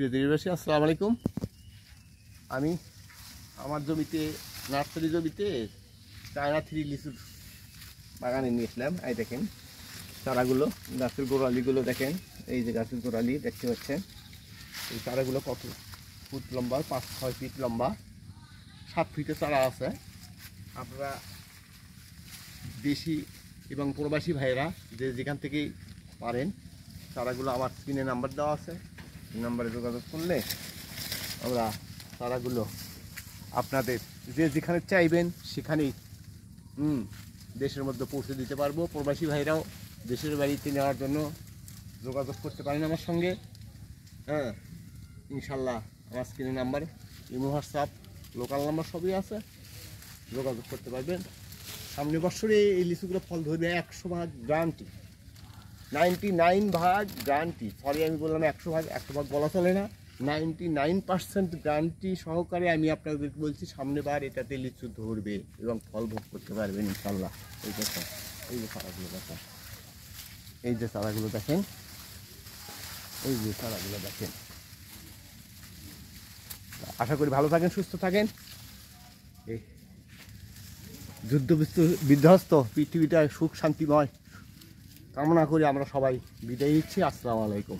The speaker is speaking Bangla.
প্রিয় দেশবাসী, আসসালামু আলাইকুম। আমি আমার জমিতে, নার্সারি জমিতে চায়না থ্রি লিচুর বাগানে নিয়েছিলাম। এই দেখেন চারাগুলো, গাছের গোড়ালিগুলো দেখেন। এই যে গাছের গোড়ালি দেখতে পাচ্ছেন। এই চারাগুলো কত ফুট লম্বা, 5-6 ফিট লম্বা, 7 ফিটের চারা আছে। আপনারা দেশি এবং প্রবাসী ভাইয়েরা যে যেখান থেকেই পারেন, চারাগুলো আমার স্ক্রিনে নাম্বার দেওয়া আছে, এই নাম্বারে যোগাযোগ করলে আমরা চারাগুলো আপনাদের যে যেখানে চাইবেন সেখানেই দেশের মধ্যে পৌঁছে দিতে পারবো। প্রবাসী ভাইরাও দেশের বাড়িতে নেওয়ার জন্য যোগাযোগ করতে পারেন আমার সঙ্গে। হ্যাঁ, ইনশাল্লাহ আমার স্ক্রিনে number, imo, WhatsApp, local number সবই আছে, যোগাযোগ করতে পারবেন। সামনে বছরে এই লিচুগুলো ফল ধরবে 100% গ্যারান্টি, 99% গ্যারান্টি। সরি, আমি বললাম 100% বলা চলে না, 99% গ্যারান্টি সহকারে আমি আপনাদেরকে বলছি, সামনে বার এটাতে লিচু ধরবে এবং ফল ভোগ করতে পারবেন ইনশাল্লাহ। এই দেখেন, এই যে চারাগুলো দেখেন, এই যে চারাগুলো দেখেন, এই যে চারাগুলো দেখেন। আশা করি ভালো থাকেন, সুস্থ থাকেন। এই যুদ্ধ বিধ্বস্ত পৃথিবীটা সুখ শান্তিময় কামনা করি আমরা সবাই বিদায় নিচ্ছি। আসসালামু আলাইকুম।